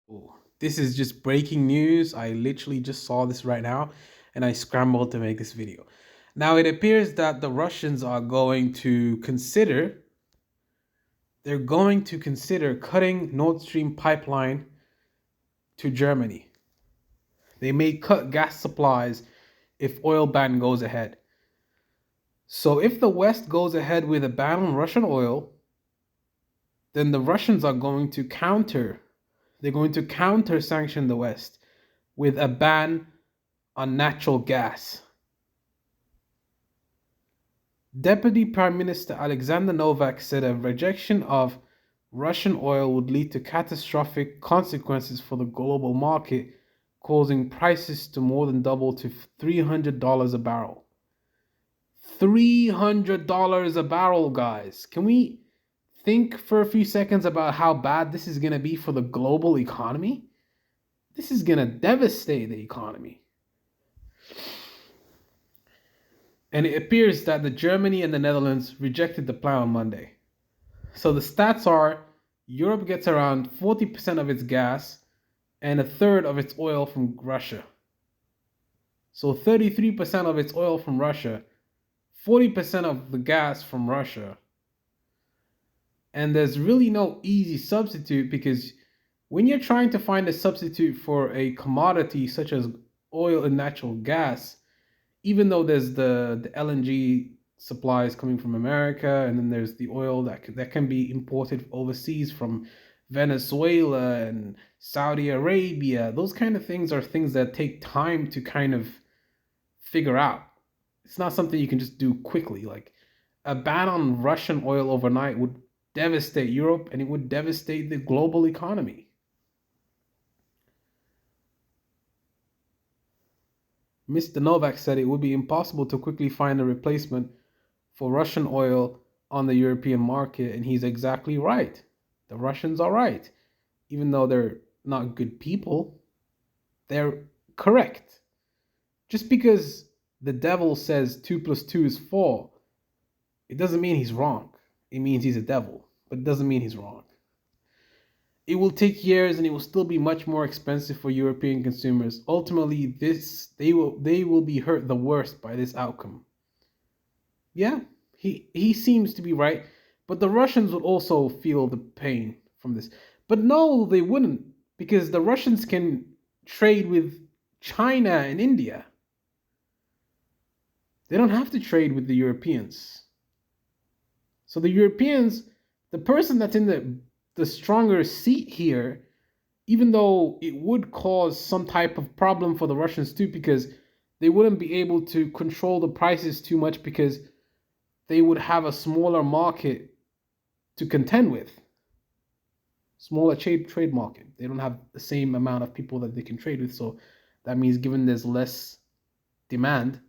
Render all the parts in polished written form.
Oh, this is just breaking news. I literally just saw this right now and I scrambled to make this video. Now it appears that the Russians are going to consider cutting Nord Stream pipeline to Germany. They may cut gas supplies if oil ban goes ahead. So if the West goes ahead with a ban on Russian oil, then the Russians are going to counter. They're going to counter sanction the West with a ban on natural gas. Deputy Prime Minister Alexander Novak said a rejection of Russian oil would lead to catastrophic consequences for the global market, causing prices to more than double to $300 a barrel. $300 a barrel, guys. Can we think for a few seconds about how bad this is going to be for the global economy? This is going to devastate the economy. And it appears that the Germany and the Netherlands rejected the plan on Monday. So the stats are Europe gets around 40% of its gas and a third of its oil from Russia. So 33% of its oil from Russia, 40% of the gas from Russia. And there's really no easy substitute because when you're trying to find a substitute for a commodity such as oil and natural gas, even though there's the LNG supplies coming from America, and then there's the oil that can be imported overseas from Venezuela and Saudi Arabia. Those kind of things are things that take time to kind of figure out. It's not something you can just do quickly. Like a ban on Russian oil overnight would devastate Europe and it would devastate the global economy. Mr. Novak said it would be impossible to quickly find a replacement for Russian oil on the European market, and he's exactly right. The Russians are right. Even though they're not good people, they're correct. Just because the devil says 2 plus 2 is 4, it doesn't mean he's wrong. It means he's a devil, but it doesn't mean he's wrong. It will take years and it will still be much more expensive for European consumers. Ultimately, they will be hurt the worst by this outcome. Yeah, he seems to be right, but the Russians would also feel the pain from this. But no, they wouldn't, because the Russians can trade with China and India. They don't have to trade with the Europeans. So the Europeans, the person that's in the stronger seat here, even though it would cause some type of problem for the Russians too, because they wouldn't be able to control the prices too much because they would have a smaller market to contend with. Smaller trade market. They don't have the same amount of people that they can trade with. So that means given there's less demand,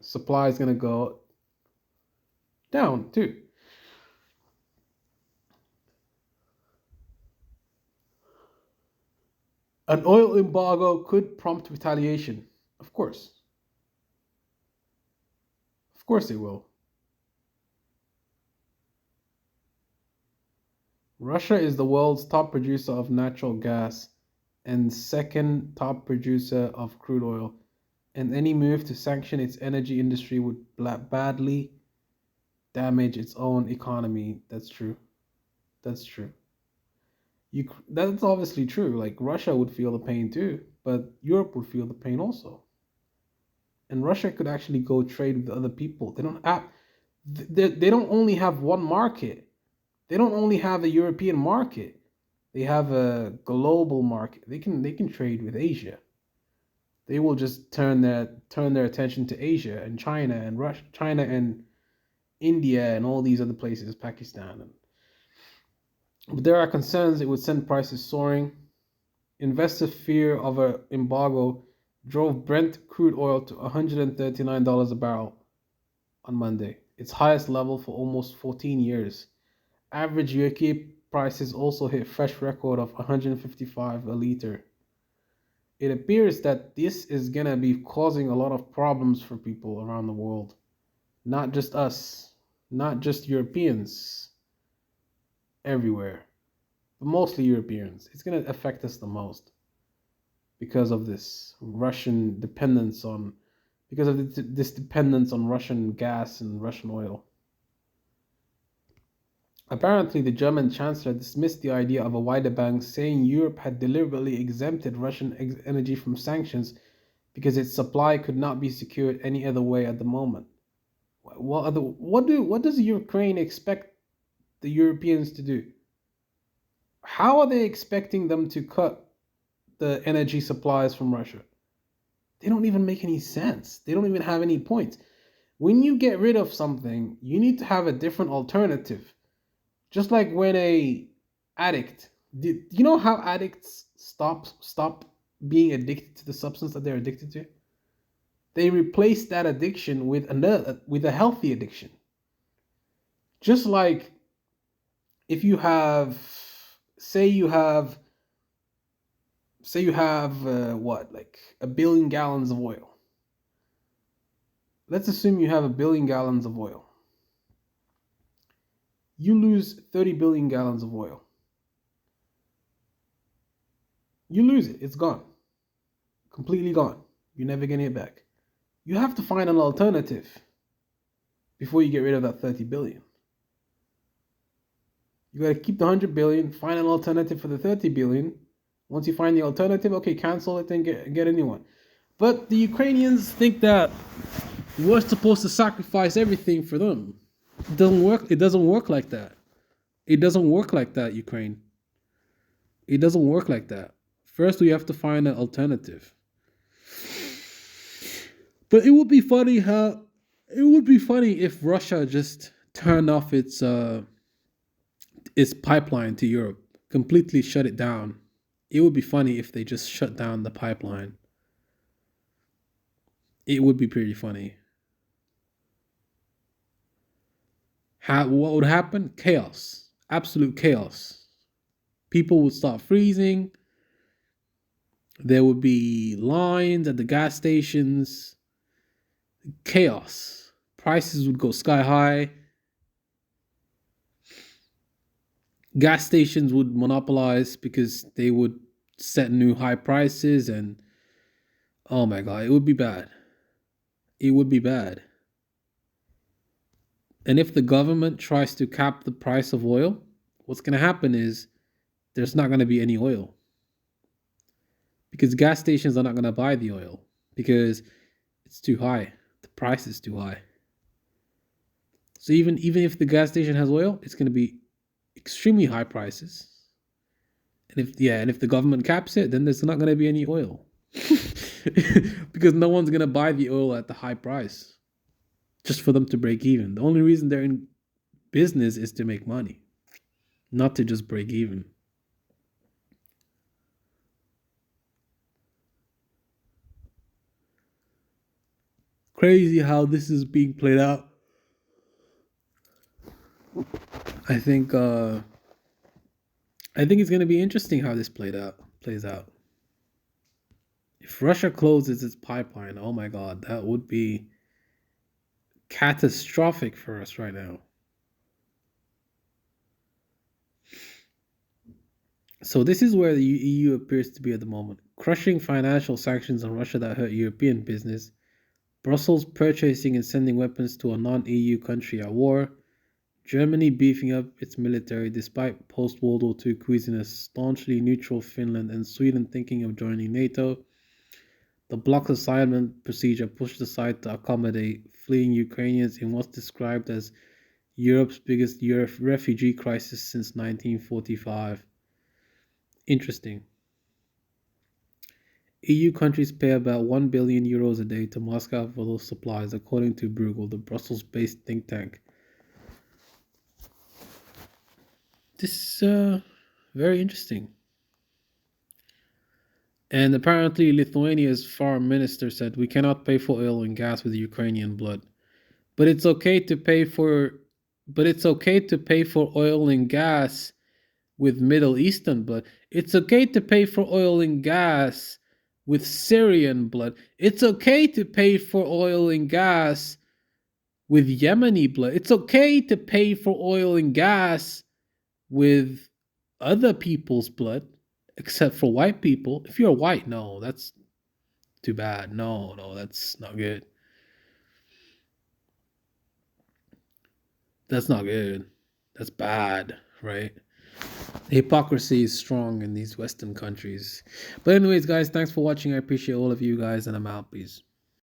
supply is going to go down too. An oil embargo could prompt retaliation. Of course. Of course it will. Russia is the world's top producer of natural gas and second top producer of crude oil, and any move to sanction its energy industry would badly damage its own economy. That's true. That's true. That's obviously true. Like Russia would feel the pain too, but Europe would feel the pain also. And Russia could actually go trade with other people. They don't only have one market. They don't only have a European market. They have a global market. They can trade with Asia. They will just turn their attention to Asia and China and Russia, China and India and all these other places, Pakistan. But there are concerns it would send prices soaring. Investor fear of an embargo drove Brent crude oil to $139 a barrel on Monday, its highest level for almost 14 years. Average UK prices also hit fresh record of 155 a liter. It appears that this is going to be causing a lot of problems for people around the world. Not just us, not just Europeans, everywhere. but mostly Europeans. It's going to affect us the most because of this Russian dependence on, because of this dependence on Russian gas and Russian oil. Apparently, the German chancellor dismissed the idea of a wider ban, saying Europe had deliberately exempted Russian energy from sanctions because its supply could not be secured any other way at the moment. What does Ukraine expect the Europeans to do? How are they expecting them to cut the energy supplies from Russia? They don't even make any sense. They don't even have any points. When you get rid of something, you need to have a different alternative. Just like when a addict, you know how addicts stop being addicted to the substance that they're addicted to? They replace that addiction with a healthy addiction. Just like if you have, say you have what, like 1 billion gallons of oil. Let's assume you have 1 billion gallons of oil. You lose 30 billion gallons of oil. You lose it. It's gone. Completely gone. You're never getting it back. You have to find an alternative before you get rid of that 30 billion. You got to keep the 100 billion, find an alternative for the 30 billion. Once you find the alternative, okay, cancel it and get a new one. But the Ukrainians think that we're supposed to sacrifice everything for them. It doesn't work. It doesn't work like that. It doesn't work like that, Ukraine. It doesn't work like that. First, we have to find an alternative. But it would be funny if Russia just turned off its pipeline to Europe, completely shut it down. It would be funny if they just shut down the pipeline. It would be pretty funny. What would happen? Chaos. Absolute chaos. People would start freezing. There would be lines at the gas stations. Chaos. Prices would go sky high. Gas stations would monopolize because they would set new high prices, and oh my God, it would be bad. It would be bad. And if the government tries to cap the price of oil, what's going to happen is there's not going to be any oil. Because gas stations are not going to buy the oil because it's too high. The price is too high. So even if the gas station has oil, it's going to be extremely high prices. And if the government caps it, then there's not going to be any oil. Because no one's going to buy the oil at the high price just for them to break even. The only reason they're in business is to make money, not to just break even. Crazy how this is being played out. I think it's going to be interesting how this plays out. If Russia closes its pipeline, oh my God, that would be catastrophic for us right now. So this is where the EU appears to be at the moment. Crushing financial sanctions on Russia that hurt European business. Brussels purchasing and sending weapons to a non-EU country at war. Germany beefing up its military despite post-World War II quizziness. Staunchly neutral Finland and Sweden thinking of joining NATO. The bloc's assignment procedure pushed aside to accommodate fleeing Ukrainians in what's described as Europe's biggest refugee crisis since 1945. Interesting. EU countries pay about 1 billion euros a day to Moscow for those supplies, according to Bruegel, the Brussels-based think tank. This is very interesting. And apparently Lithuania's foreign minister said, we cannot pay for oil and gas with Ukrainian blood. But it's okay to pay for oil and gas with Middle Eastern blood. It's okay to pay for oil and gas with Syrian blood. It's okay to pay for oil and gas with Yemeni blood. It's okay to pay for oil and gas with other people's blood, except for white people. If you're white, no, that's too bad. No, no, that's not good. That's not good. That's bad, right? The hypocrisy is strong in these Western countries. But anyways, guys, thanks for watching. I appreciate all of you guys, and I'm out. Peace.